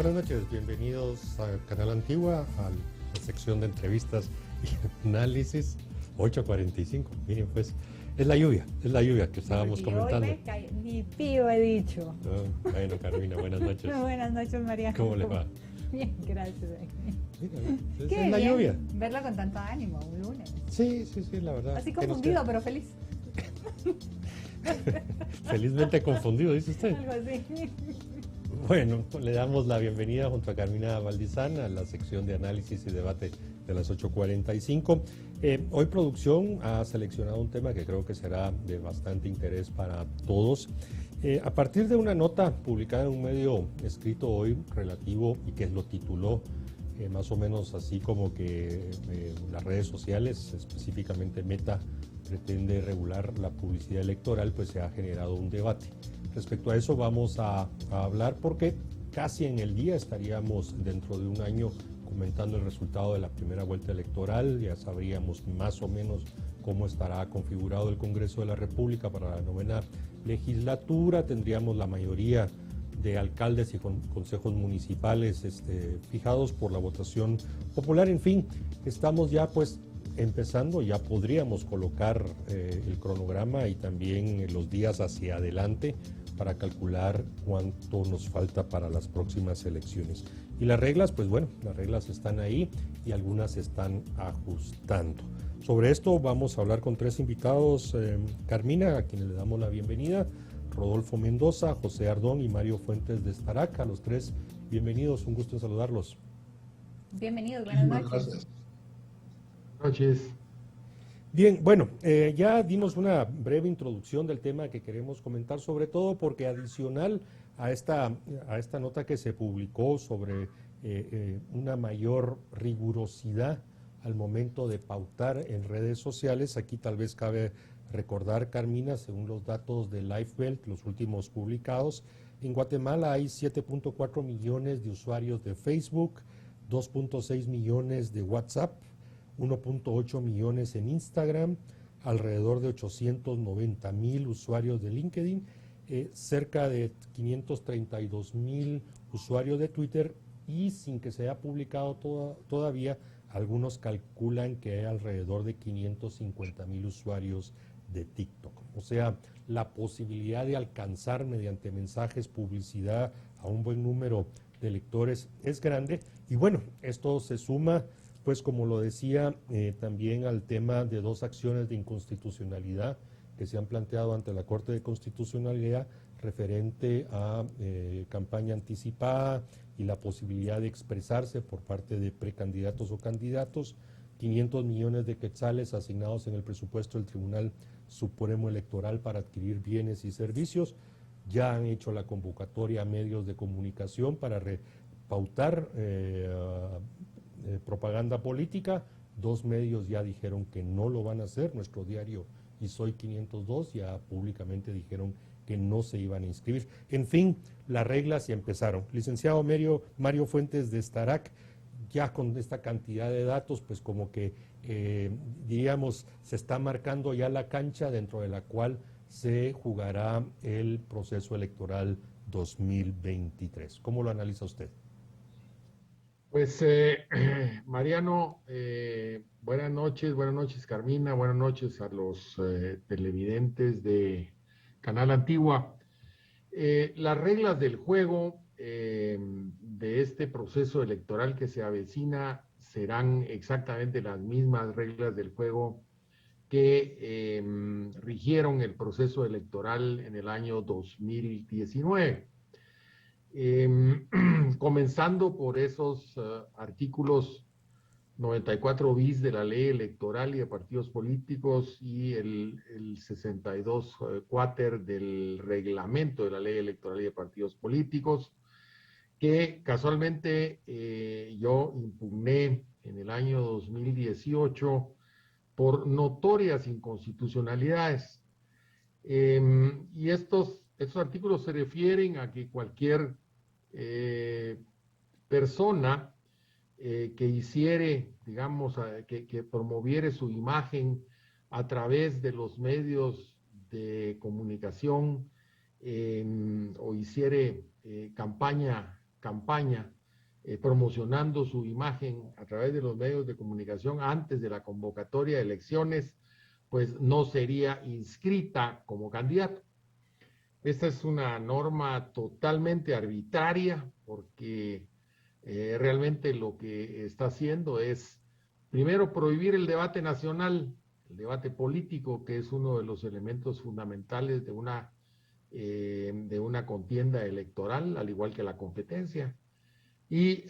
Buenas noches, bienvenidos a Canal Antigua, a la sección de entrevistas y análisis 8:45. Miren, pues, es la lluvia que estábamos comentando. Hoy ni pío he dicho. Oh, bueno, Carmina, buenas noches. Buenas noches, María. ¿Cómo le va? Bien, gracias. Mira, Qué es la bien lluvia. verla con tanto ánimo un lunes. Sí, la verdad. Así ¿Qué nos confundido, queda? pero feliz. Felizmente confundido, dice usted. Algo así. Bueno, le damos la bienvenida junto a Carmina Valdizán a la sección de análisis y debate de las 8:45. Hoy producción ha seleccionado un tema que creo que será de bastante interés para todos. A partir de una nota publicada en un medio escrito hoy relativo y que lo tituló más o menos así como que las redes sociales, específicamente Meta, pretende regular la publicidad electoral, pues se ha generado un debate. Respecto a eso vamos a hablar porque casi en el día estaríamos dentro de un año comentando el resultado de la primera vuelta electoral, ya sabríamos más o menos cómo estará configurado el Congreso de la República para la 9ª legislatura, tendríamos la mayoría de alcaldes y consejos municipales fijados por la votación popular. En fin, estamos ya pues empezando, ya podríamos colocar el cronograma y también los días hacia adelante para calcular cuánto nos falta para las próximas elecciones. Y las reglas, pues bueno, las reglas están ahí y algunas se están ajustando. Sobre esto vamos a hablar con tres invitados, Carmina, a quienes le damos la bienvenida, Rodolfo Mendoza, José Ardón y Mario Fuentes de Starac. A los tres, bienvenidos, un gusto en saludarlos. Bienvenidos, buenas noches. Gracias. Buenas noches. Bien, bueno, ya dimos una breve introducción del tema que queremos comentar, sobre todo porque adicional a esta nota que se publicó sobre una mayor rigurosidad al momento de pautar en redes sociales, aquí tal vez cabe recordar, Carmina, según los datos de LifeBelt, los últimos publicados, en Guatemala hay 7.4 millones de usuarios de Facebook, 2.6 millones de WhatsApp, 1.8 millones en Instagram, alrededor de 890,000 usuarios de LinkedIn, cerca de 532,000 usuarios de Twitter y sin que se haya publicado todavía, algunos calculan que hay alrededor de 550,000 usuarios de TikTok. O sea, la posibilidad de alcanzar mediante mensajes, publicidad a un buen número de lectores es grande y bueno, esto se suma pues como lo decía también al tema de dos acciones de inconstitucionalidad que se han planteado ante la Corte de Constitucionalidad referente a campaña anticipada y la posibilidad de expresarse por parte de precandidatos o candidatos, 500 millones de quetzales asignados en el presupuesto del Tribunal Supremo Electoral para adquirir bienes y servicios, ya han hecho la convocatoria a medios de comunicación para pautar propaganda política. Dos medios ya dijeron que no lo van a hacer, Nuestro Diario y Soy 502 ya públicamente dijeron que no se iban a inscribir. En fin, las reglas ya empezaron. Licenciado Mario Fuentes de Starac, ya con esta cantidad de datos, pues como que, diríamos, se está marcando ya la cancha dentro de la cual se jugará el proceso electoral 2023. ¿Cómo lo analiza usted? Pues Mariano, buenas noches Carmina, buenas noches a los televidentes de Canal Antigua. Las reglas del juego de este proceso electoral que se avecina serán exactamente las mismas reglas del juego que rigieron el proceso electoral en el año 2019. Comenzando por esos artículos 94 bis de la ley electoral y de partidos políticos y el 62 cuater del reglamento de la ley electoral y de partidos políticos, que casualmente yo impugné en el año 2018 por notorias inconstitucionalidades. Y estos artículos se refieren a que cualquier persona que hiciere, digamos, que promoviere su imagen a través de los medios de comunicación o hiciere campaña campaña promocionando su imagen a través de los medios de comunicación antes de la convocatoria de elecciones, pues no sería inscrita como candidato. Esta es una norma totalmente arbitraria porque realmente lo que está haciendo es, primero, prohibir el debate nacional, el debate político, que es uno de los elementos fundamentales de una contienda electoral, al igual que la competencia. Y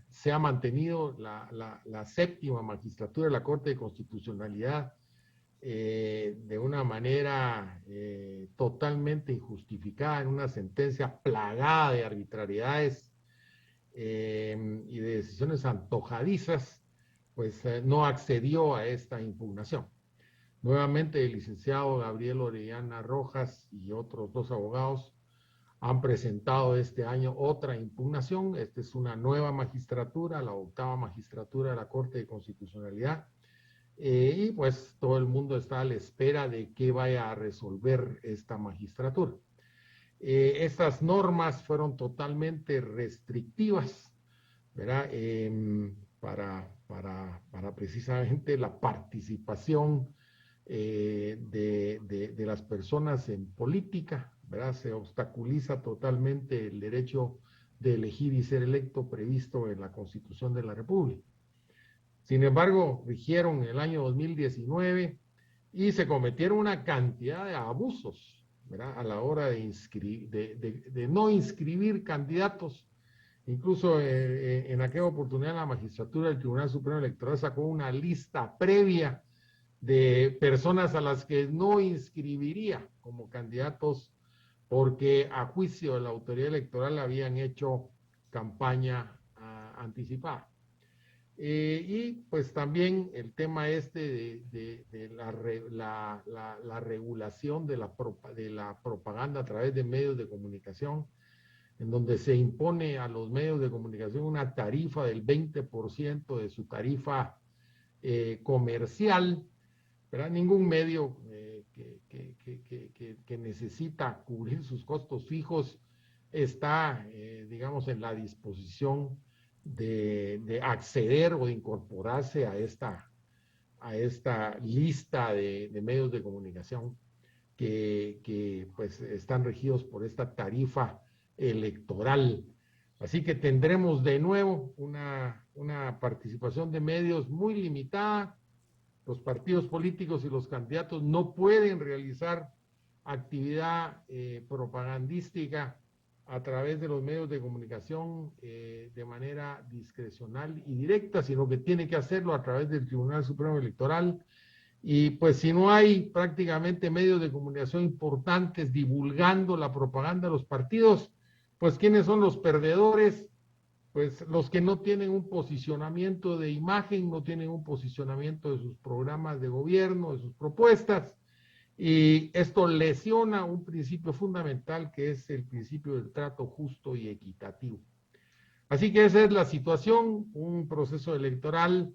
se ha mantenido la séptima magistratura de la Corte de Constitucionalidad de una manera totalmente injustificada, en una sentencia plagada de arbitrariedades y de decisiones antojadizas, pues no accedió a esta impugnación. Nuevamente, el licenciado Gabriel Orellana Rojas y otros 2 abogados han presentado este año otra impugnación. Esta es una nueva magistratura, la 8ª magistratura de la Corte de Constitucionalidad, y pues todo el mundo está a la espera de qué vaya a resolver esta magistratura. Estas normas fueron totalmente restrictivas, ¿verdad? Para precisamente la participación de las personas en política, ¿verdad? Se obstaculiza totalmente el derecho de elegir y ser electo previsto en la Constitución de la República. Sin embargo, rigieron en el año 2019 y se cometieron una cantidad de abusos, ¿verdad? A la hora de no inscribir candidatos. Incluso en aquella oportunidad la magistratura del Tribunal Supremo Electoral sacó una lista previa de personas a las que no inscribiría como candidatos porque a juicio de la autoridad electoral habían hecho campaña anticipada. Y pues también el tema de la regulación de la propaganda a través de medios de comunicación, en donde se impone a los medios de comunicación una tarifa del 20% de su tarifa comercial, ¿verdad? Ningún medio que necesita cubrir sus costos fijos está, digamos, en la disposición de acceder o de incorporarse a esta lista de medios de comunicación que pues están regidos por esta tarifa electoral. Así que tendremos de nuevo una participación de medios muy limitada. Los partidos políticos y los candidatos no pueden realizar actividad propagandística a través de los medios de comunicación de manera discrecional y directa, sino que tiene que hacerlo a través del Tribunal Supremo Electoral. Y pues si no hay prácticamente medios de comunicación importantes divulgando la propaganda de los partidos, pues ¿quiénes son los perdedores? Pues los que no tienen un posicionamiento de imagen, no tienen un posicionamiento de sus programas de gobierno, de sus propuestas, y esto lesiona un principio fundamental que es el principio del trato justo y equitativo. Así que esa es la situación, un proceso electoral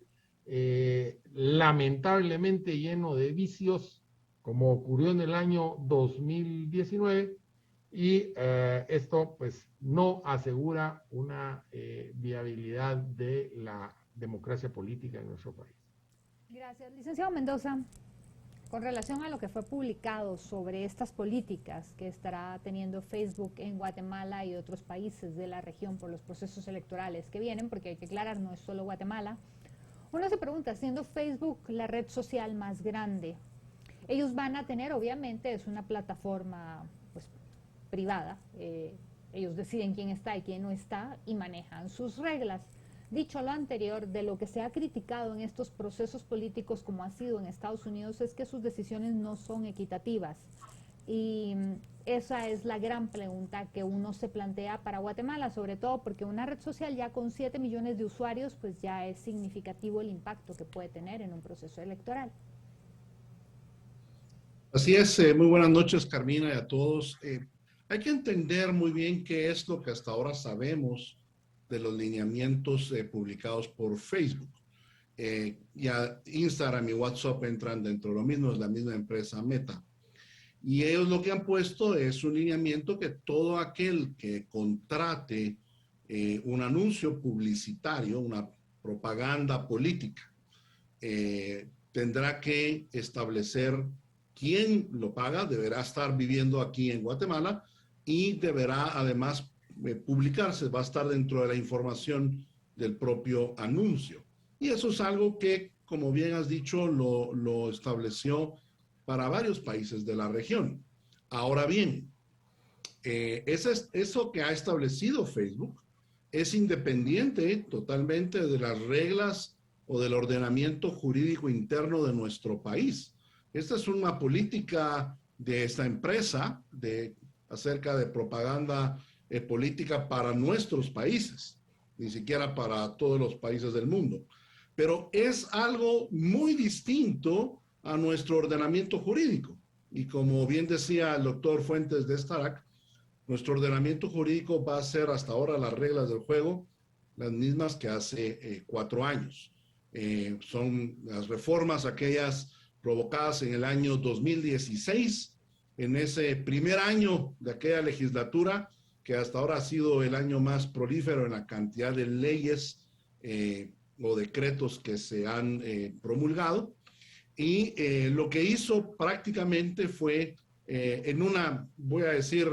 lamentablemente lleno de vicios, como ocurrió en el año 2019, y esto pues no asegura una viabilidad de la democracia política en nuestro país. Gracias. Licenciado Mendoza, con relación a lo que fue publicado sobre estas políticas que estará teniendo Facebook en Guatemala y otros países de la región por los procesos electorales que vienen, porque hay que aclarar, no es solo Guatemala, uno se pregunta, siendo Facebook la red social más grande, ellos van a tener, obviamente, es una plataforma pues, privada, ellos deciden quién está y quién no está y manejan sus reglas. Dicho lo anterior, de lo que se ha criticado en estos procesos políticos como ha sido en Estados Unidos es que sus decisiones no son equitativas. Y esa es la gran pregunta que uno se plantea para Guatemala, sobre todo porque una red social ya con 7 millones de usuarios, pues ya es significativo el impacto que puede tener en un proceso electoral. Así es, muy buenas noches, Carmina, y a todos. Hay que entender muy bien qué es lo que hasta ahora sabemos de los lineamientos publicados por Facebook. Ya Instagram y WhatsApp entran dentro de lo mismo, es la misma empresa Meta. Y ellos lo que han puesto es un lineamiento que todo aquel que contrate un anuncio publicitario, una propaganda política, tendrá que establecer quién lo paga, deberá estar viviendo aquí en Guatemala y deberá además publicarse, va a estar dentro de la información del propio anuncio. Y eso es algo que, como bien has dicho, lo estableció para varios países de la región. Ahora bien, eso que ha establecido Facebook es independiente totalmente de las reglas o del ordenamiento jurídico interno de nuestro país. Esta es una política de esta empresa acerca de propaganda política para nuestros países, ni siquiera para todos los países del mundo. Pero es algo muy distinto a nuestro ordenamiento jurídico. Y como bien decía el doctor Fuentes de Starac, nuestro ordenamiento jurídico va a ser hasta ahora las reglas del juego las mismas que hace 4 años. Son las reformas aquellas provocadas en el año 2016, en ese primer año de aquella legislatura, que hasta ahora ha sido el año más prolífero en la cantidad de leyes o decretos que se han promulgado. Y lo que hizo prácticamente fue, en una, voy a decir,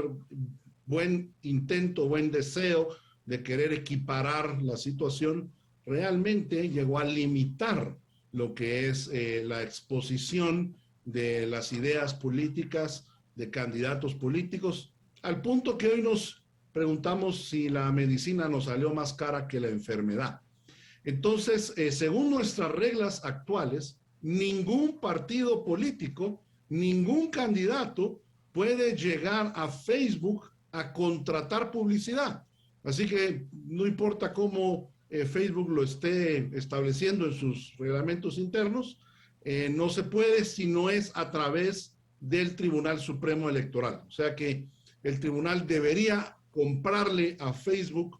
buen intento, buen deseo de querer equiparar la situación, realmente llegó a limitar lo que es la exposición de las ideas políticas de candidatos políticos, al punto que hoy nos preguntamos si la medicina nos salió más cara que la enfermedad. Entonces, según nuestras reglas actuales, ningún partido político, ningún candidato puede llegar a Facebook a contratar publicidad. Así que no importa cómo Facebook lo esté estableciendo en sus reglamentos internos, no se puede si no es a través del Tribunal Supremo Electoral. O sea que el tribunal debería comprarle a Facebook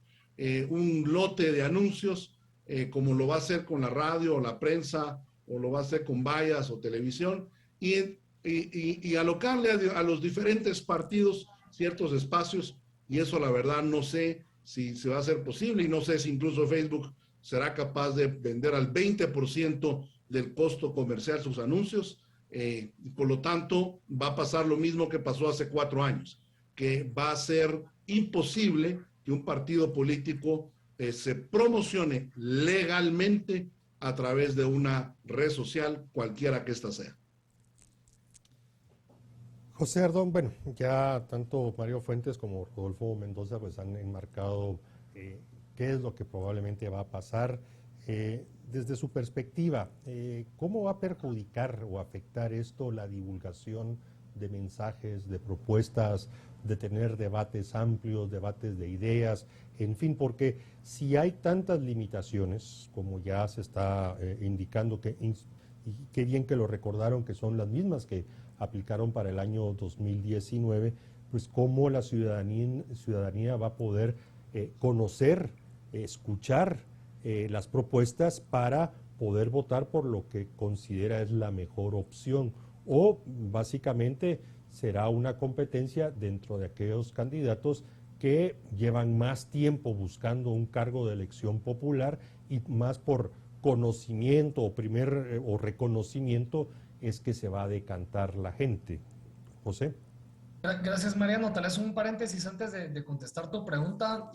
un lote de anuncios, como lo va a hacer con la radio o la prensa, o lo va a hacer con vallas o televisión, y alocarle a los diferentes partidos ciertos espacios, y eso la verdad no sé si se va a hacer posible, y no sé si incluso Facebook será capaz de vender al 20% del costo comercial sus anuncios. Por lo tanto, va a pasar lo mismo que pasó hace 4 años, que va a ser imposible que un partido político se promocione legalmente a través de una red social, cualquiera que ésta sea. José Ardón, bueno, ya tanto Mario Fuentes como Rodolfo Mendoza pues han enmarcado qué es lo que probablemente va a pasar. Desde su perspectiva, ¿cómo va a perjudicar o afectar esto la divulgación de mensajes, de propuestas, de tener debates amplios, debates de ideas, en fin? Porque si hay tantas limitaciones, como ya se está indicando, y qué bien que lo recordaron, que son las mismas que aplicaron para el año 2019, pues cómo la ciudadanía va a poder conocer, escuchar las propuestas para poder votar por lo que considera es la mejor opción, o básicamente será una competencia dentro de aquellos candidatos que llevan más tiempo buscando un cargo de elección popular y más por conocimiento o reconocimiento es que se va a decantar la gente. José. Gracias, Mariano. Tal vez un paréntesis antes de contestar tu pregunta.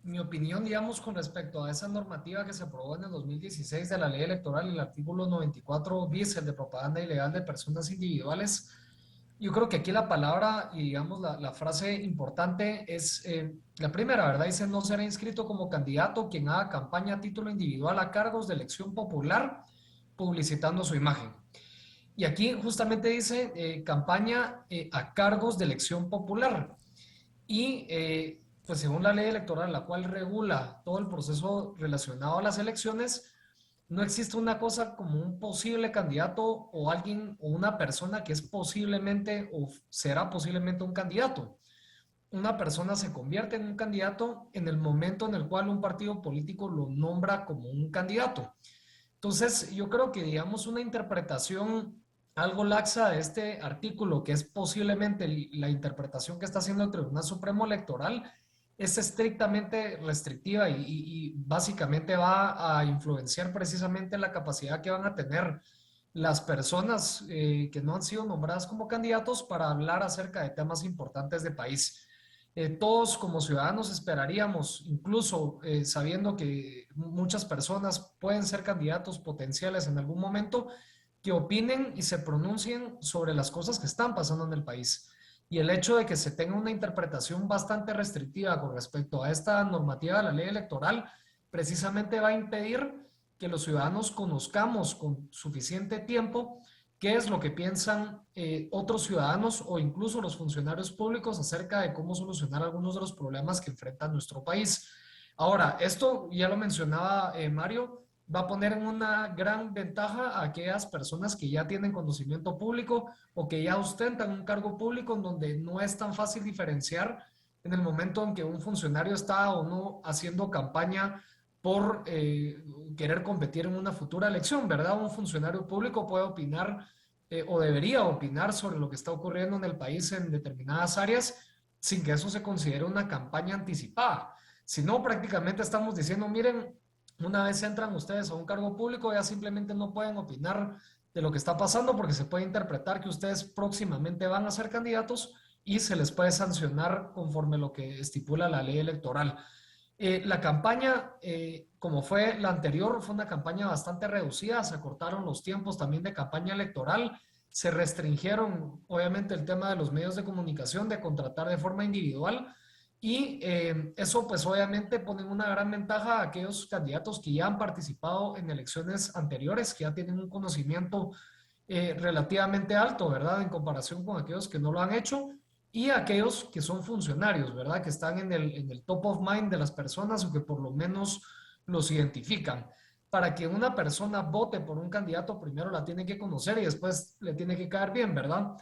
Mi opinión, digamos, con respecto a esa normativa que se aprobó en el 2016 de la ley electoral, el artículo 94 bis, el de propaganda ilegal de personas individuales. Yo creo que aquí la palabra y, digamos, la frase importante es la primera, ¿verdad? Dice: no será inscrito como candidato quien haga campaña a título individual a cargos de elección popular publicitando su imagen. Y aquí justamente dice campaña a cargos de elección popular. Y pues según la ley electoral, la cual regula todo el proceso relacionado a las elecciones, no existe una cosa como un posible candidato o alguien o una persona que es posiblemente o será posiblemente un candidato. Una persona se convierte en un candidato en el momento en el cual un partido político lo nombra como un candidato. Entonces, yo creo que, digamos, una interpretación algo laxa de este artículo, que es posiblemente la interpretación que está haciendo el Tribunal Supremo Electoral, es estrictamente restrictiva y básicamente va a influenciar precisamente la capacidad que van a tener las personas que no han sido nombradas como candidatos para hablar acerca de temas importantes de país. Todos como ciudadanos esperaríamos, incluso sabiendo que muchas personas pueden ser candidatos potenciales en algún momento, que opinen y se pronuncien sobre las cosas que están pasando en el país. Y el hecho de que se tenga una interpretación bastante restrictiva con respecto a esta normativa de la ley electoral, precisamente va a impedir que los ciudadanos conozcamos con suficiente tiempo qué es lo que piensan otros ciudadanos o incluso los funcionarios públicos acerca de cómo solucionar algunos de los problemas que enfrenta nuestro país. Ahora, esto ya lo mencionaba Mario, va a poner en una gran ventaja a aquellas personas que ya tienen conocimiento público o que ya ostentan un cargo público en donde no es tan fácil diferenciar en el momento en que un funcionario está o no haciendo campaña por querer competir en una futura elección, ¿verdad? Un funcionario público puede opinar o debería opinar sobre lo que está ocurriendo en el país en determinadas áreas sin que eso se considere una campaña anticipada. Si no, prácticamente estamos diciendo, miren, una vez entran ustedes a un cargo público, ya simplemente no pueden opinar de lo que está pasando porque se puede interpretar que ustedes próximamente van a ser candidatos y se les puede sancionar conforme lo que estipula la ley electoral. La campaña, como fue la anterior, fue una campaña bastante reducida, se acortaron los tiempos también de campaña electoral, se restringieron obviamente el tema de los medios de comunicación, de contratar de forma individual y eso pues obviamente pone una gran ventaja a aquellos candidatos que ya han participado en elecciones anteriores, que ya tienen un conocimiento relativamente alto, ¿verdad? En comparación con aquellos que no lo han hecho y aquellos que son funcionarios, ¿verdad? Que están en el top of mind de las personas o que por lo menos los identifican. Para que una persona vote por un candidato, primero la tiene que conocer y después le tiene que caer bien, ¿verdad?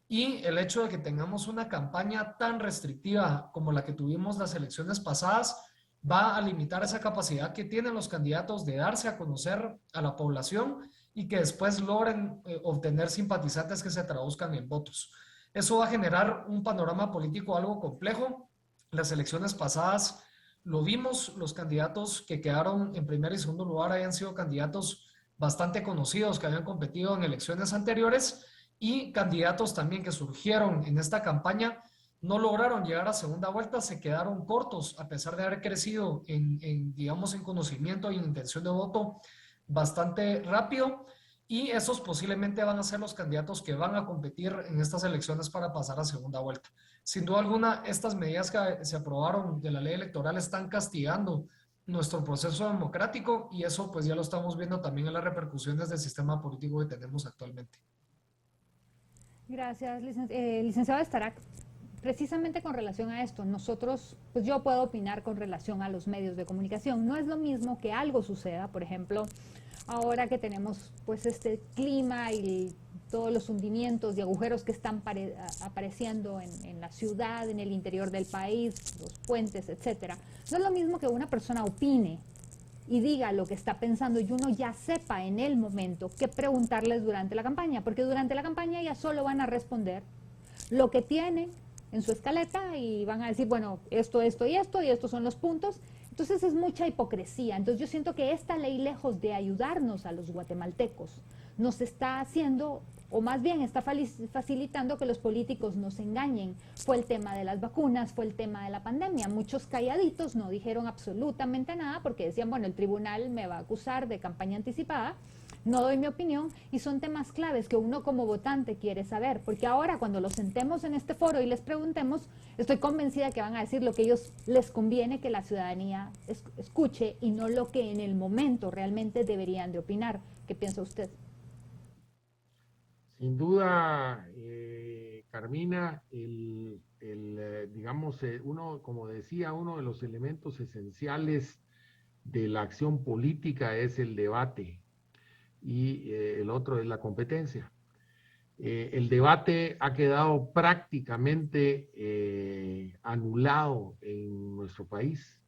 Y el hecho de que tengamos una campaña tan restrictiva como la que tuvimos las elecciones pasadas va a limitar esa capacidad que tienen los candidatos de darse a conocer a la población y que después logren obtener simpatizantes que se traduzcan en votos. Eso va a generar un panorama político algo complejo. Las elecciones pasadas lo vimos, los candidatos que quedaron en primer y segundo lugar habían sido candidatos bastante conocidos que habían competido en elecciones anteriores y candidatos también que surgieron en esta campaña no lograron llegar a segunda vuelta, se quedaron cortos a pesar de haber crecido digamos, en conocimiento y en intención de voto bastante rápido y esos posiblemente van a ser los candidatos que van a competir en estas elecciones para pasar a segunda vuelta. Sin duda alguna, estas medidas que se aprobaron de la ley electoral están castigando nuestro proceso democrático y eso pues ya lo estamos viendo también en las repercusiones del sistema político que tenemos actualmente. Gracias, licenciado Starac. Precisamente con relación a esto, nosotros, pues yo puedo opinar con relación a los medios de comunicación. No es lo mismo que algo suceda, por ejemplo, ahora que tenemos pues este clima y todos los hundimientos y agujeros que están apareciendo en la ciudad, en el interior del país, los puentes, etcétera. No es lo mismo que una persona opine y diga lo que está pensando y uno ya sepa en el momento qué preguntarles durante la campaña, porque durante la campaña ya solo van a responder lo que tienen en su escaleta y van a decir, bueno, esto y estos son los puntos. Entonces es mucha hipocresía. Entonces yo siento que esta ley, lejos de ayudarnos a los guatemaltecos, nos está haciendo, o más bien está facilitando que los políticos nos engañen. Fue el tema de las vacunas, fue el tema de la pandemia. Muchos calladitos no dijeron absolutamente nada porque decían, bueno, el tribunal me va a acusar de campaña anticipada, no doy mi opinión, y son temas claves que uno como votante quiere saber, porque ahora cuando los sentemos en este foro y les preguntemos, estoy convencida que van a decir lo que ellos les conviene que la ciudadanía escuche y no lo que en el momento realmente deberían de opinar. ¿Qué piensa usted? Sin duda, Carmina, digamos, uno, como decía, uno de los elementos esenciales de la acción política es el debate y el otro es la competencia. El debate ha quedado prácticamente anulado en nuestro país.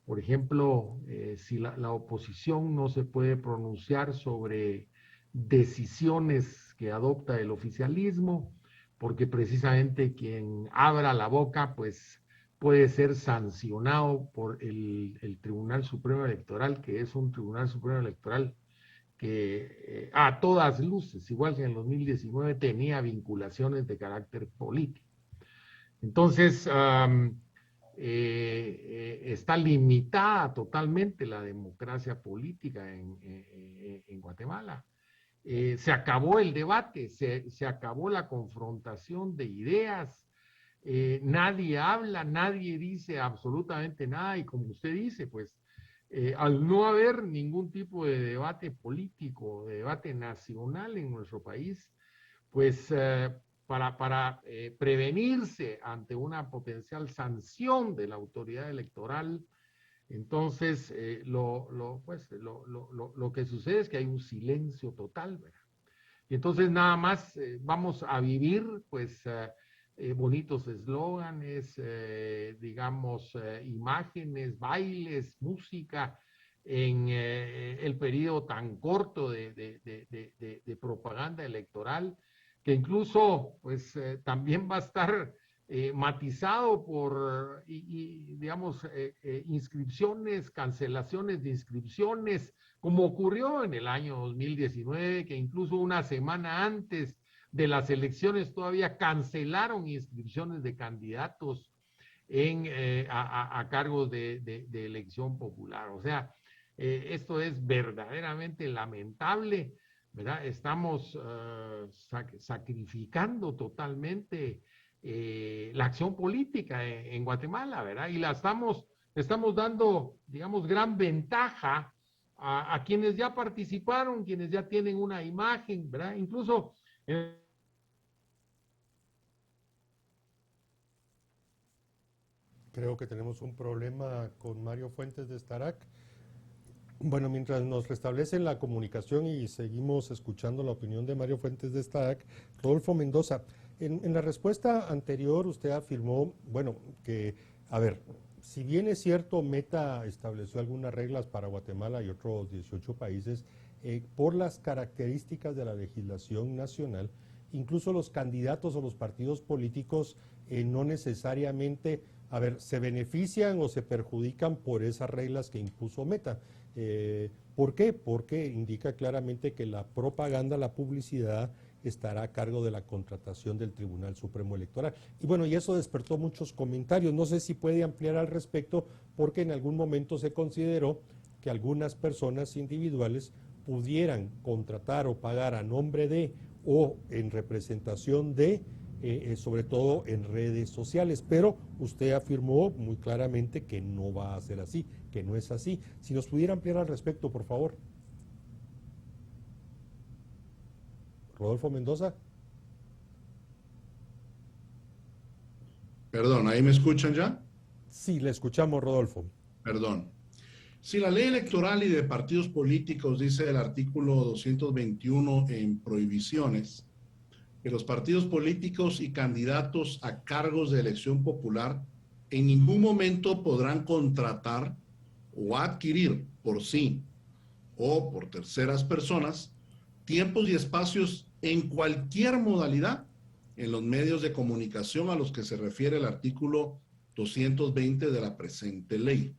Por ejemplo, si la oposición no se puede pronunciar sobre decisiones que adopta el oficialismo, porque precisamente quien abra la boca, pues puede ser sancionado por el Tribunal Supremo Electoral, que es un Tribunal Supremo Electoral que a todas luces, igual que en el 2019, tenía vinculaciones de carácter político. Entonces, está limitada totalmente la democracia política en Guatemala. Se acabó el debate, se acabó la confrontación de ideas, nadie habla, nadie dice absolutamente nada, y como usted dice, pues al no haber ningún tipo de debate político, de debate nacional en nuestro país, pues para prevenirse ante una potencial sanción de la autoridad electoral, entonces lo que sucede es que hay un silencio total, ¿verdad? Y entonces nada más vamos a vivir pues bonitos eslóganes, digamos, imágenes, bailes, música, en el periodo tan corto de propaganda electoral, que incluso pues también va a estar matizado por, digamos, inscripciones, cancelaciones de inscripciones, como ocurrió en el año 2019, que incluso una semana antes de las elecciones todavía cancelaron inscripciones de candidatos a cargos de elección popular. O sea, esto es verdaderamente lamentable, ¿verdad? Estamos sacrificando totalmente la acción política en Guatemala, ¿verdad? Y estamos dando, digamos, gran ventaja a quienes ya participaron, quienes ya tienen una imagen, ¿verdad? Incluso creo que tenemos un problema con Mario Fuentes de Starac. Bueno, mientras nos restablecen la comunicación y seguimos escuchando la opinión de Mario Fuentes de Starac, Rodolfo Mendoza, en la respuesta anterior usted afirmó, bueno, que, a ver, si bien es cierto, Meta estableció algunas reglas para Guatemala y otros 18 países, por las características de la legislación nacional, incluso los candidatos o los partidos políticos no necesariamente, a ver, se benefician o se perjudican por esas reglas que impuso Meta. ¿Por qué? Porque indica claramente que la propaganda, la publicidad, estará a cargo de la contratación del Tribunal Supremo Electoral. Y bueno, y eso despertó muchos comentarios. No sé si puede ampliar al respecto, porque en algún momento se consideró que algunas personas individuales pudieran contratar o pagar a nombre de o en representación de, sobre todo en redes sociales, pero usted afirmó muy claramente que no va a ser así, que no es así. Si nos pudiera ampliar al respecto, por favor. Rodolfo Mendoza. Perdón, ¿ahí me escuchan ya? Sí, le escuchamos, Rodolfo. Perdón. Si la ley electoral y de partidos políticos dice el artículo 221 en prohibiciones, que los partidos políticos y candidatos a cargos de elección popular en ningún momento podrán contratar o adquirir por sí o por terceras personas tiempos y espacios en cualquier modalidad en los medios de comunicación a los que se refiere el artículo 220 de la presente ley.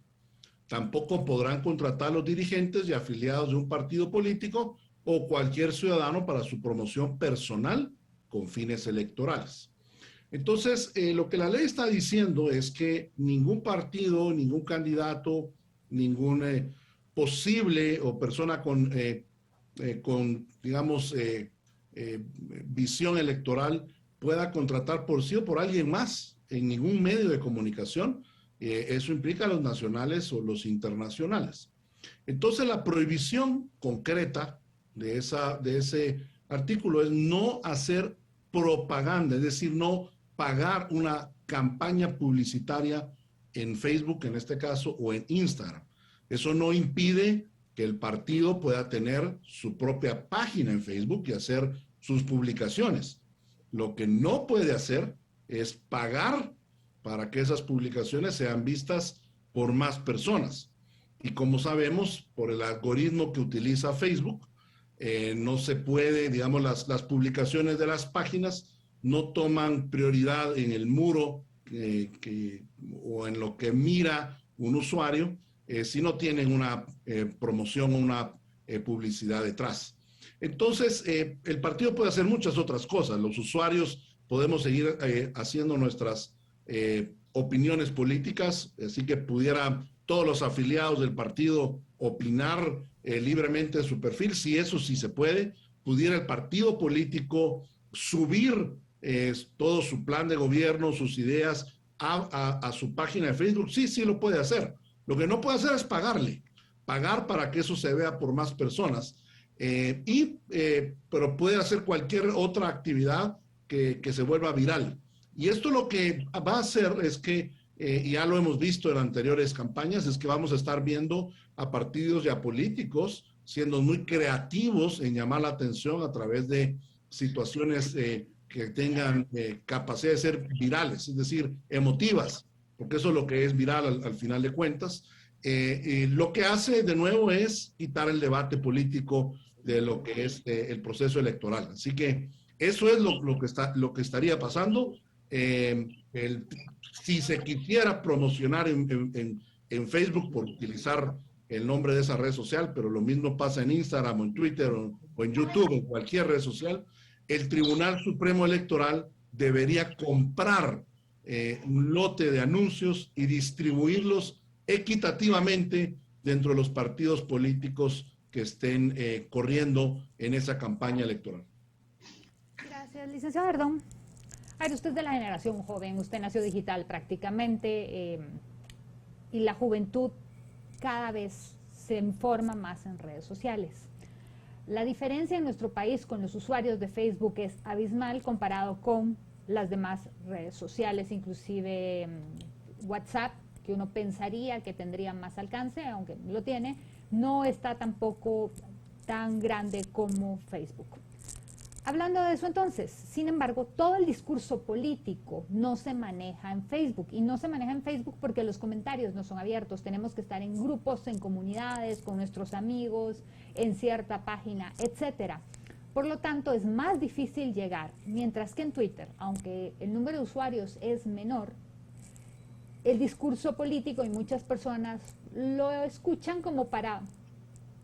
Tampoco podrán contratar a los dirigentes y afiliados de un partido político o cualquier ciudadano para su promoción personal con fines electorales. Entonces, lo que la ley está diciendo es que ningún partido, ningún candidato, ningún posible o persona con digamos, visión electoral pueda contratar por sí o por alguien más en ningún medio de comunicación. Eso implica a los nacionales o los internacionales. Entonces, la prohibición concreta de ese artículo es no hacer propaganda, es decir, no pagar una campaña publicitaria en Facebook, en este caso, o en Instagram. Eso no impide que el partido pueda tener su propia página en Facebook y hacer sus publicaciones. Lo que no puede hacer es pagar para que esas publicaciones sean vistas por más personas. Y como sabemos, por el algoritmo que utiliza Facebook, no se puede, digamos, las publicaciones de las páginas no toman prioridad en el muro o en lo que mira un usuario si no tienen una promoción o una publicidad detrás. Entonces, el partido puede hacer muchas otras cosas. Los usuarios podemos seguir haciendo nuestras opiniones políticas, así que pudieran todos los afiliados del partido opinar libremente en su perfil, si eso sí se puede. Pudiera el partido político subir todo su plan de gobierno, sus ideas a su página de Facebook. Sí, sí lo puede hacer. Lo que no puede hacer es pagar para que eso se vea por más personas. Pero puede hacer cualquier otra actividad que se vuelva viral. Y esto lo que va a hacer es que, ya lo hemos visto en anteriores campañas, es que vamos a estar viendo a partidos y a políticos siendo muy creativos en llamar la atención a través de situaciones que tengan capacidad de ser virales, es decir, emotivas, porque eso es lo que es viral al final de cuentas. Lo que hace de nuevo es quitar el debate político de lo que es el proceso electoral. Así que eso es lo que estaría pasando. Si se quisiera promocionar en Facebook por utilizar el nombre de esa red social, pero lo mismo pasa en Instagram o en Twitter o en YouTube, en cualquier red social, el Tribunal Supremo Electoral debería comprar un lote de anuncios y distribuirlos equitativamente dentro de los partidos políticos que estén corriendo en esa campaña electoral. Gracias, licenciado Verdón. A ver, usted es de la generación joven, usted nació digital prácticamente, y la juventud cada vez se informa más en redes sociales. La diferencia en nuestro país con los usuarios de Facebook es abismal comparado con las demás redes sociales, inclusive WhatsApp, que uno pensaría que tendría más alcance, aunque lo tiene, no está tampoco tan grande como Facebook. Hablando de eso entonces, sin embargo, todo el discurso político no se maneja en Facebook, y no se maneja en Facebook porque los comentarios no son abiertos. Tenemos que estar en grupos, en comunidades, con nuestros amigos, en cierta página, etcétera. Por lo tanto, es más difícil llegar, mientras que en Twitter, aunque el número de usuarios es menor, el discurso político y muchas personas lo escuchan como para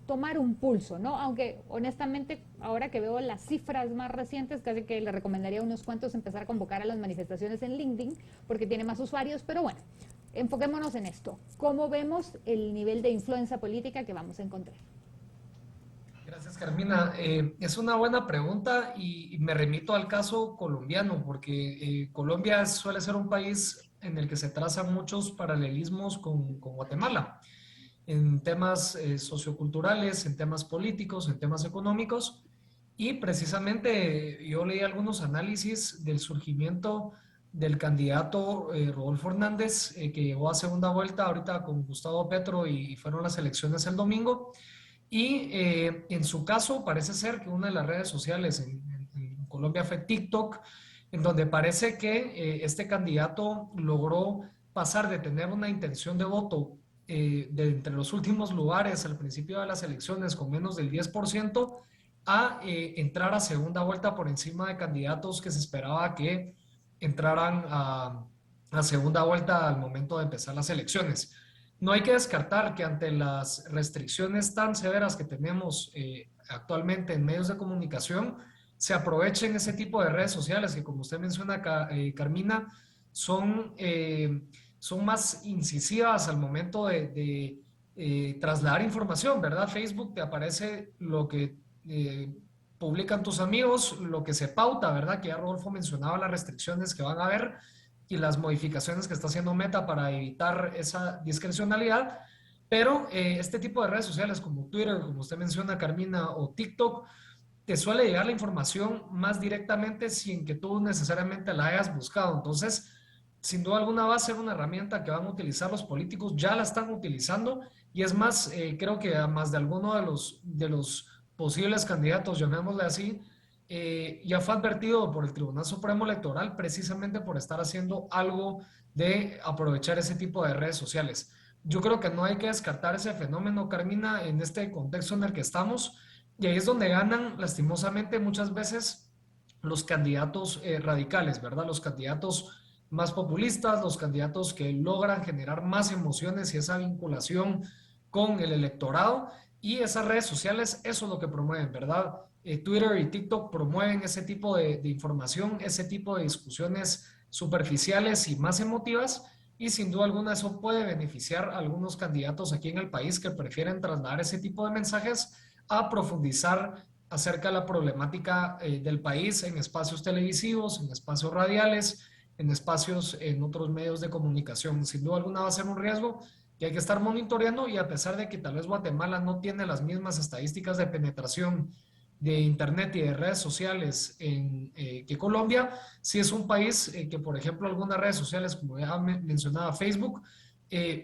tomar un pulso, ¿no? Aunque honestamente, ahora que veo las cifras más recientes, casi que le recomendaría a unos cuantos empezar a convocar a las manifestaciones en LinkedIn, porque tiene más usuarios, pero bueno, enfoquémonos en esto. ¿Cómo vemos el nivel de influencia política que vamos a encontrar? Gracias, Carmina. Es una buena pregunta y me remito al caso colombiano, porque Colombia suele ser un país en el que se trazan muchos paralelismos con Guatemala, en temas socioculturales, en temas políticos, en temas económicos, y precisamente yo leí algunos análisis del surgimiento del candidato Rodolfo Hernández, que llegó a segunda vuelta ahorita con Gustavo Petro y fueron las elecciones el domingo, y en su caso parece ser que una de las redes sociales en Colombia fue TikTok, en donde parece que este candidato logró pasar de tener una intención de voto de entre los últimos lugares al principio de las elecciones con menos del 10% a entrar a segunda vuelta por encima de candidatos que se esperaba que entraran a segunda vuelta al momento de empezar las elecciones. No hay que descartar que ante las restricciones tan severas que tenemos actualmente en medios de comunicación, se aprovechen ese tipo de redes sociales que, como usted menciona, Carmina, son más incisivas al momento de trasladar información, ¿verdad? Facebook te aparece lo que publican tus amigos, lo que se pauta, ¿verdad? Que ya Rodolfo mencionaba las restricciones que van a haber y las modificaciones que está haciendo Meta para evitar esa discrecionalidad, pero este tipo de redes sociales como Twitter, como usted menciona, Carmina, o TikTok, te suele llegar la información más directamente sin que tú necesariamente la hayas buscado. Entonces, sin duda alguna va a ser una herramienta que van a utilizar los políticos, ya la están utilizando, y es más, creo que a más de alguno de los posibles candidatos, llamémosle así, ya fue advertido por el Tribunal Supremo Electoral precisamente por estar haciendo algo de aprovechar ese tipo de redes sociales. Yo creo que no hay que descartar ese fenómeno, Carmina, en este contexto en el que estamos, Y ahí es donde ganan, lastimosamente, muchas veces los candidatos radicales, ¿verdad? Los candidatos más populistas, los candidatos que logran generar más emociones y esa vinculación con el electorado. Y esas redes sociales, eso es lo que promueven, ¿verdad? Twitter y TikTok promueven ese tipo de información, ese tipo de discusiones superficiales y más emotivas. Y sin duda alguna eso puede beneficiar a algunos candidatos aquí en el país que prefieren trasladar ese tipo de mensajes a profundizar acerca de la problemática del país en espacios televisivos, en espacios radiales, en espacios en otros medios de comunicación. Sin duda alguna va a ser un riesgo que hay que estar monitoreando y a pesar de que tal vez Guatemala no tiene las mismas estadísticas de penetración de Internet y de redes sociales que Colombia, sí es un país que, por ejemplo, algunas redes sociales, como ya mencionaba Facebook,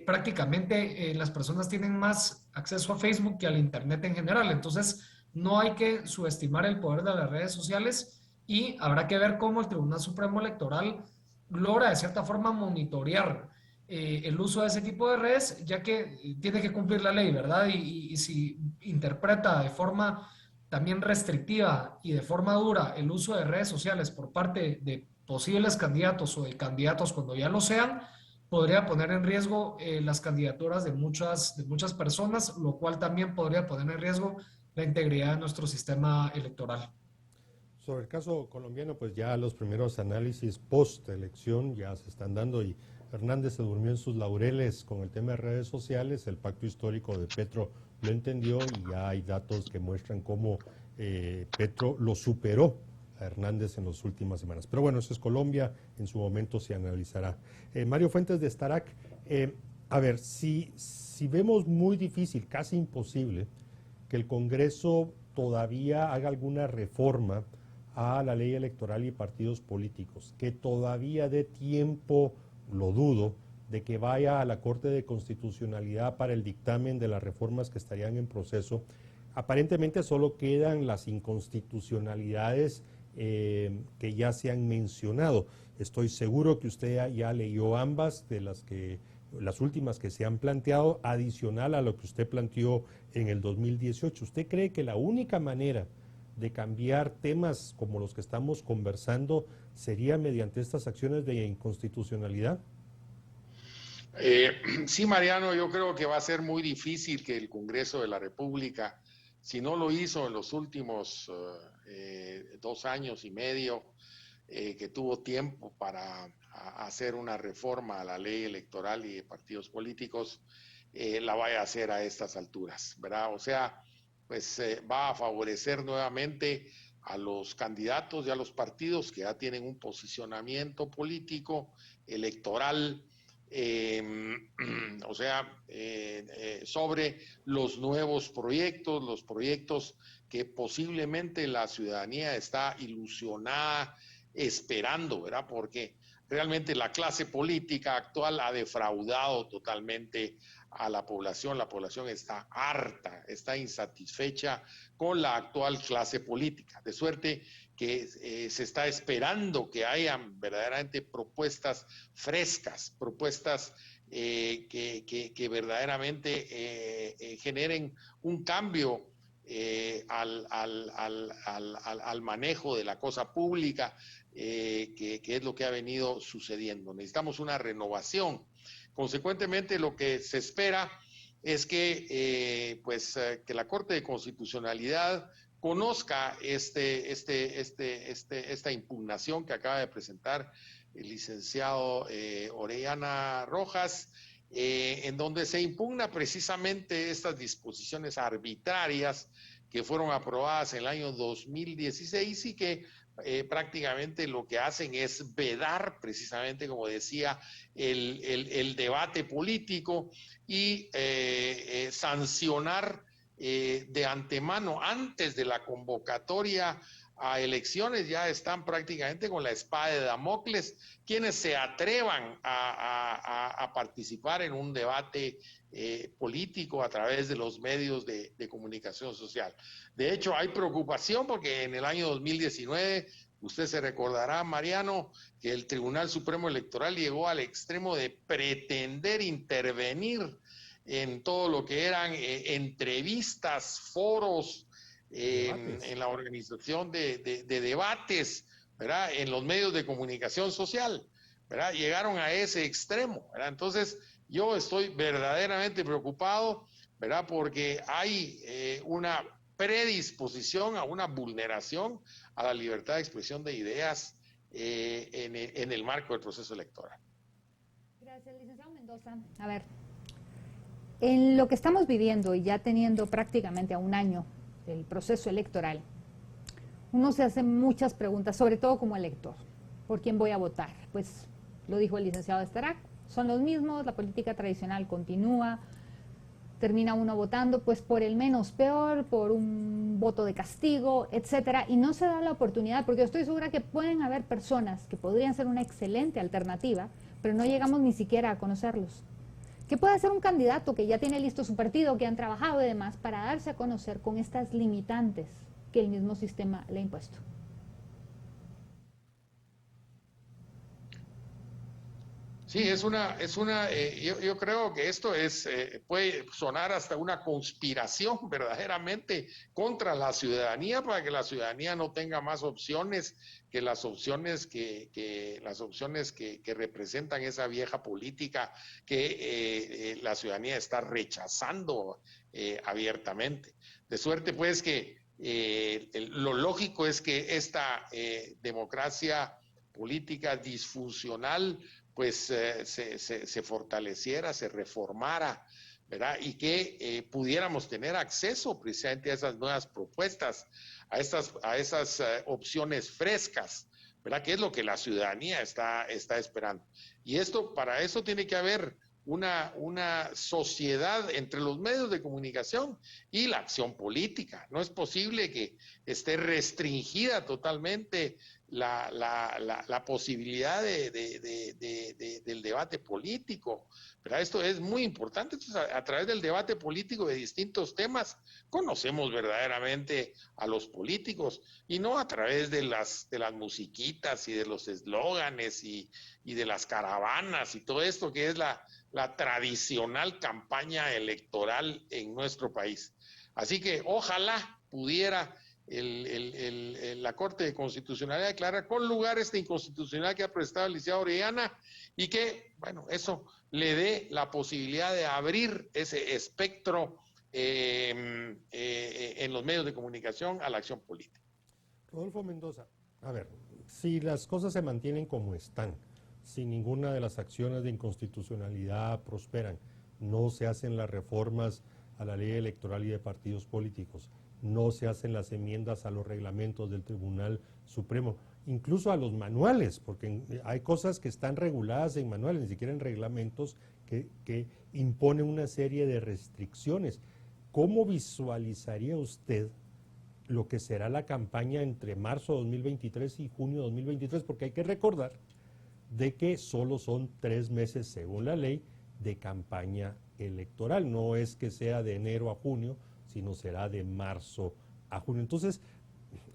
prácticamente las personas tienen más acceso a Facebook que al Internet en general. Entonces, no hay que subestimar el poder de las redes sociales y habrá que ver cómo el Tribunal Supremo Electoral logra de cierta forma monitorear el uso de ese tipo de redes, ya que tiene que cumplir la ley, ¿verdad? Y si interpreta de forma también restrictiva y de forma dura el uso de redes sociales por parte de posibles candidatos o de candidatos cuando ya lo sean, podría poner en riesgo las candidaturas de muchas personas, lo cual también podría poner en riesgo la integridad de nuestro sistema electoral. Sobre el caso colombiano, pues ya los primeros análisis post-elección ya se están dando y Hernández se durmió en sus laureles con el tema de redes sociales, el pacto histórico de Petro lo entendió y ya hay datos que muestran cómo Petro lo superó a Hernández en las últimas semanas. Pero bueno, eso es Colombia, en su momento se analizará. Mario Fuentes de Starac, a ver, si vemos muy difícil, casi imposible, que el Congreso todavía haga alguna reforma a la ley electoral y partidos políticos, que todavía dé tiempo, lo dudo, de que vaya a la Corte de Constitucionalidad para el dictamen de las reformas que estarían en proceso. Aparentemente solo quedan las inconstitucionalidades que ya se han mencionado. Estoy seguro que usted ya leyó ambas de las últimas que se han planteado, adicional a lo que usted planteó en el 2018. ¿Usted cree que la única manera de cambiar temas como los que estamos conversando sería mediante estas acciones de inconstitucionalidad? Sí, Mariano, yo creo que va a ser muy difícil que el Congreso de la República, si no lo hizo en los últimos 2 años y medio, que tuvo tiempo para hacer una reforma a la ley electoral y de partidos políticos, la vaya a hacer a estas alturas, ¿verdad? O sea, pues va a favorecer nuevamente a los candidatos y a los partidos que ya tienen un posicionamiento político, electoral, o sea, sobre los nuevos proyectos, los proyectos que posiblemente la ciudadanía está ilusionada esperando, ¿verdad? Porque realmente la clase política actual ha defraudado totalmente a la población está harta, está insatisfecha con la actual clase política, de suerte que se está esperando que hayan verdaderamente propuestas frescas, propuestas que verdaderamente generen un cambio al manejo de la cosa pública, que es lo que ha venido sucediendo. Necesitamos una renovación. Consecuentemente, lo que se espera es que la Corte de Constitucionalidad conozca esta impugnación que acaba de presentar el licenciado Orellana Rojas, en donde se impugna precisamente estas disposiciones arbitrarias que fueron aprobadas en el año 2016 y que prácticamente lo que hacen es vedar precisamente, como decía, el debate político y sancionar de antemano, antes de la convocatoria a elecciones, ya están prácticamente con la espada de Damocles quienes se atrevan a participar en un debate político a través de los medios de comunicación social. De hecho, hay preocupación porque en el año 2019, usted se recordará, Mariano, que el Tribunal Supremo Electoral llegó al extremo de pretender intervenir en todo lo que eran entrevistas, foros, en la organización de debates, ¿verdad? En los medios de comunicación social, ¿verdad? Llegaron a ese extremo, ¿verdad? Entonces, yo estoy verdaderamente preocupado, ¿verdad? Porque hay una predisposición a una vulneración a la libertad de expresión de ideas en el marco del proceso electoral. Gracias, licenciado Mendoza. A ver, en lo que estamos viviendo y ya teniendo prácticamente a un año del proceso electoral, uno se hace muchas preguntas, sobre todo como elector. ¿Por quién voy a votar? Pues lo dijo el licenciado Esterac, son los mismos, la política tradicional continúa, termina uno votando pues por el menos peor, por un voto de castigo, etcétera, y no se da la oportunidad, porque yo estoy segura que pueden haber personas que podrían ser una excelente alternativa, pero no llegamos ni siquiera a conocerlos. ¿Qué puede hacer un candidato que ya tiene listo su partido, que han trabajado y demás, para darse a conocer con estas limitantes que el mismo sistema le ha impuesto? Sí, yo creo que esto puede sonar hasta una conspiración verdaderamente contra la ciudadanía, para que la ciudadanía no tenga más opciones que las opciones que representan esa vieja política que la ciudadanía está rechazando abiertamente. De suerte pues que lo lógico es que esta democracia política disfuncional pues se fortaleciera, se reformara, ¿verdad? Y que pudiéramos tener acceso precisamente a esas nuevas propuestas, a esas opciones frescas, ¿verdad? Que es lo que la ciudadanía está esperando. Y para eso tiene que haber una sociedad entre los medios de comunicación y la acción política. No es posible que esté restringida totalmente la posibilidad del debate político, ¿verdad? Esto es muy importante. Entonces, a través del debate político de distintos temas, conocemos verdaderamente a los políticos, y no a través de las musiquitas y de los eslóganes y de las caravanas y todo esto que es la tradicional campaña electoral en nuestro país. Así que ojalá pudiera la Corte de Constitucionalidad declarar con lugar esta inconstitucionalidad que ha prestado el licenciado Orellana, y que, bueno, eso le dé la posibilidad de abrir ese espectro en los medios de comunicación a la acción política. Rodolfo Mendoza, a ver, si las cosas se mantienen como están, si ninguna de las acciones de inconstitucionalidad prosperan, no se hacen las reformas a la ley electoral y de partidos políticos, no se hacen las enmiendas a los reglamentos del Tribunal Supremo, incluso a los manuales, porque hay cosas que están reguladas en manuales, ni siquiera en reglamentos, que imponen una serie de restricciones. ¿Cómo visualizaría usted lo que será la campaña entre marzo de 2023 y junio de 2023? Porque hay que recordar de que solo son 3 meses, según la ley, de campaña electoral. No es que sea de enero a junio, sino será de marzo a junio. Entonces,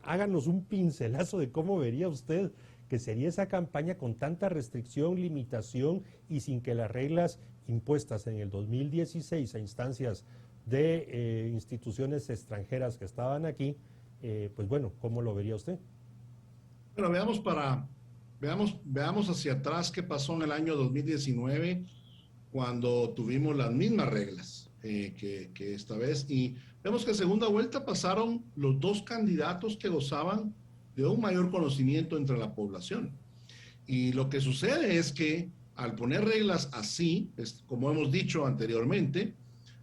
háganos un pincelazo de cómo vería usted que sería esa campaña con tanta restricción, limitación, y sin que las reglas impuestas en el 2016 a instancias de instituciones extranjeras que estaban aquí, pues bueno, ¿cómo lo vería usted? Bueno, veamos hacia atrás qué pasó en el año 2019, cuando tuvimos las mismas reglas que esta vez, y vemos que en segunda vuelta pasaron los dos candidatos que gozaban de un mayor conocimiento entre la población. Y lo que sucede es que al poner reglas así, como hemos dicho anteriormente,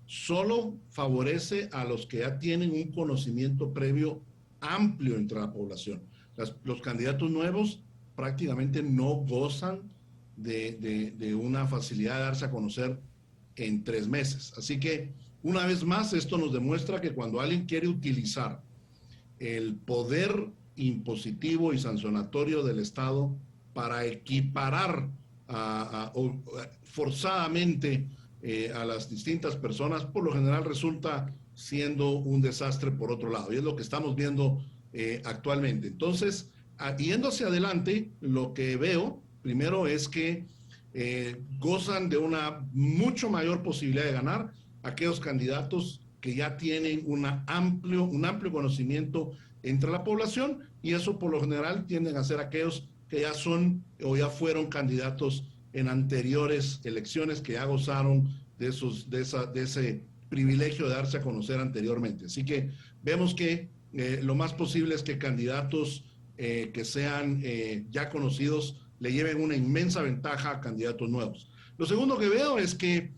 solo favorece a los que ya tienen un conocimiento previo amplio entre la población. Los candidatos nuevos prácticamente no gozan de una facilidad de darse a conocer en 3 meses. Así que, una vez más, esto nos demuestra que cuando alguien quiere utilizar el poder impositivo y sancionatorio del Estado para equiparar forzadamente a las distintas personas, por lo general resulta siendo un desastre por otro lado. Y es lo que estamos viendo actualmente. Entonces, yendo hacia adelante, lo que veo primero es que gozan de una mucho mayor posibilidad de ganar aquellos candidatos que ya tienen un amplio conocimiento entre la población, y eso por lo general tienden a ser aquellos que ya son o ya fueron candidatos en anteriores elecciones, que ya gozaron de ese privilegio de darse a conocer anteriormente. Así que vemos que lo más posible es que candidatos que sean ya conocidos le lleven una inmensa ventaja a candidatos nuevos. Lo segundo que veo es que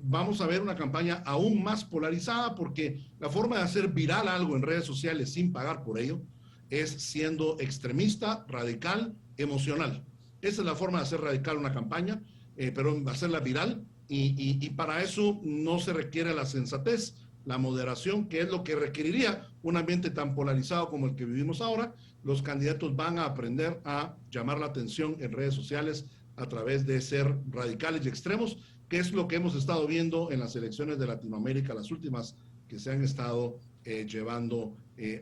vamos a ver una campaña aún más polarizada, porque la forma de hacer viral algo en redes sociales sin pagar por ello es siendo extremista, radical, emocional. Esa es la forma de hacer radical una campaña, pero hacerla viral, y para eso no se requiere la sensatez, la moderación, que es lo que requeriría un ambiente tan polarizado como el que vivimos ahora. Los candidatos van a aprender a llamar la atención en redes sociales a través de ser radicales y extremos, que es lo que hemos estado viendo en las elecciones de Latinoamérica, las últimas que se han estado llevando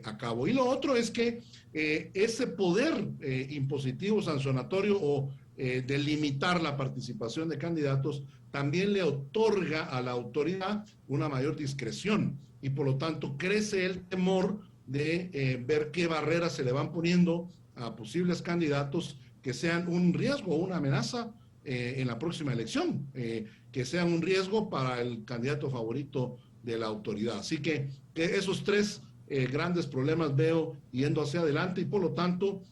a cabo. Y lo otro es que ese poder impositivo, sancionatorio o de limitar la participación de candidatos también le otorga a la autoridad una mayor discreción, y por lo tanto crece el temor de ver qué barreras se le van poniendo a posibles candidatos que sean un riesgo o una amenaza en la próxima elección, que sean un riesgo para el candidato favorito de la autoridad. Así que esos tres grandes problemas veo yendo hacia adelante, y por lo tanto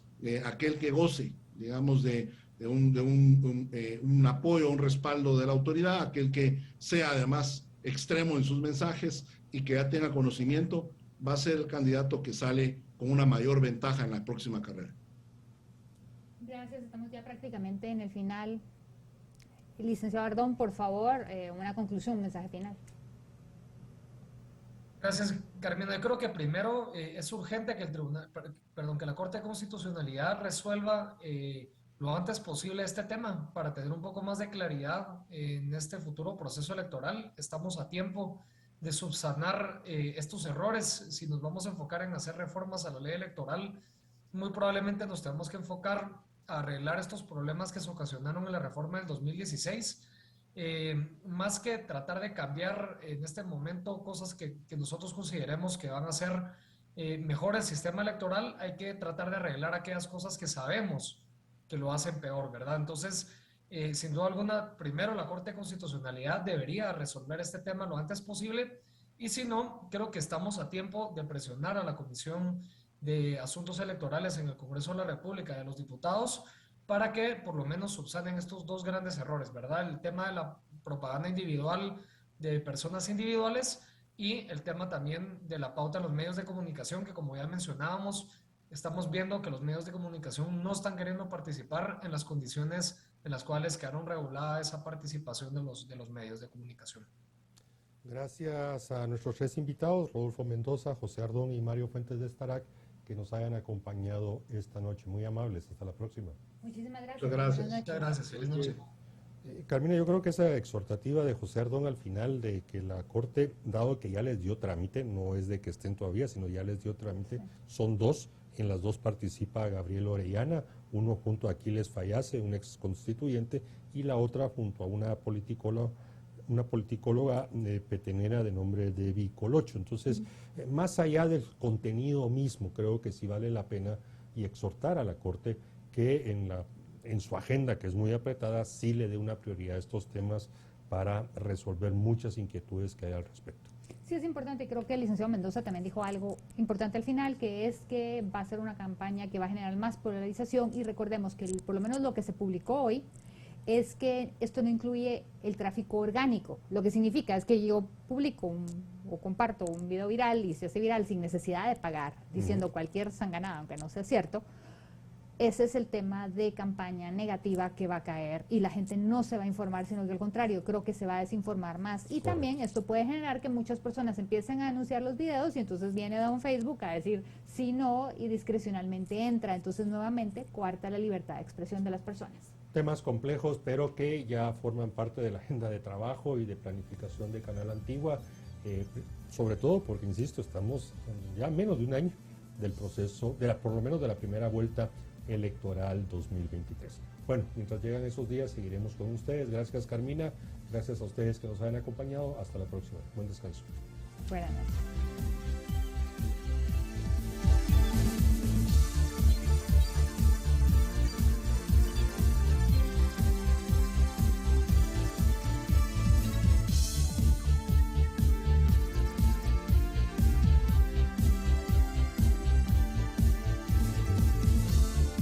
aquel que goce, digamos, de un apoyo, un respaldo de la autoridad, aquel que sea además extremo en sus mensajes y que ya tenga conocimiento, va a ser el candidato que sale con una mayor ventaja en la próxima carrera. Gracias, estamos ya prácticamente en el final. Licenciado Ardón, por favor, una conclusión, un mensaje final. Gracias, Carmina. Yo creo que primero es urgente que que la Corte de Constitucionalidad resuelva lo antes posible este tema, para tener un poco más de claridad en este futuro proceso electoral. Estamos a tiempo de subsanar estos errores. Si nos vamos a enfocar en hacer reformas a la ley electoral, muy probablemente nos tenemos que enfocar a arreglar estos problemas que se ocasionaron en la reforma del 2016. Más que tratar de cambiar en este momento cosas que nosotros consideremos que van a hacer mejor el sistema electoral, hay que tratar de arreglar aquellas cosas que sabemos que lo hacen peor, ¿verdad? Entonces, sin duda alguna, primero la Corte de Constitucionalidad debería resolver este tema lo antes posible, y si no, creo que estamos a tiempo de presionar a la Comisión de Asuntos Electorales en el Congreso de la República y a los diputados para que por lo menos subsanen estos dos grandes errores, ¿verdad? El tema de la propaganda individual de personas individuales, y el tema también de la pauta en los medios de comunicación, que como ya mencionábamos, estamos viendo que los medios de comunicación no están queriendo participar en las condiciones en las cuales quedaron regulada esa participación de los medios de comunicación. Gracias a nuestros tres invitados, Rodolfo Mendoza, José Ardón y Mario Fuentes de Estarac, que nos hayan acompañado esta noche. Muy amables. Hasta la próxima. Muchísimas gracias. Muchas gracias. Muchas gracias. Feliz noche. Carmina, yo creo que esa exhortativa de José Ardón al final, de que la Corte, dado que ya les dio trámite, no es de que estén todavía, sino ya les dio trámite, son dos, en las dos participa Gabriel Orellana, uno junto a Aquiles Fallase, un ex constituyente, y la otra junto a una politicóloga petenera de nombre Debbie Colocho. Entonces, más allá del contenido mismo, creo que sí vale la pena y exhortar a la Corte que en su agenda, que es muy apretada, sí le dé una prioridad a estos temas para resolver muchas inquietudes que hay al respecto. Sí, es importante, creo que el licenciado Mendoza también dijo algo importante al final, que es que va a ser una campaña que va a generar más polarización, y recordemos que por lo menos lo que se publicó hoy es que esto no incluye el tráfico orgánico. Lo que significa es que yo publico o comparto un video viral y se hace viral sin necesidad de pagar, diciendo cualquier sanganada, aunque no sea cierto. Ese es el tema de campaña negativa que va a caer, y la gente no se va a informar, sino que al contrario, creo que se va a desinformar más. Y también esto puede generar que muchas personas empiecen a anunciar los videos, y entonces viene don Facebook a decir sí, no, y discrecionalmente entra. Entonces nuevamente coarta la libertad de expresión de las personas. Temas complejos, pero que ya forman parte de la agenda de trabajo y de planificación de Canal Antigua, sobre todo porque, insisto, estamos ya menos de un año del proceso, por lo menos de la primera vuelta electoral 2023. Bueno, mientras llegan esos días seguiremos con ustedes. Gracias, Carmina. Gracias a ustedes que nos han acompañado. Hasta la próxima. Buen descanso. Buenas noches.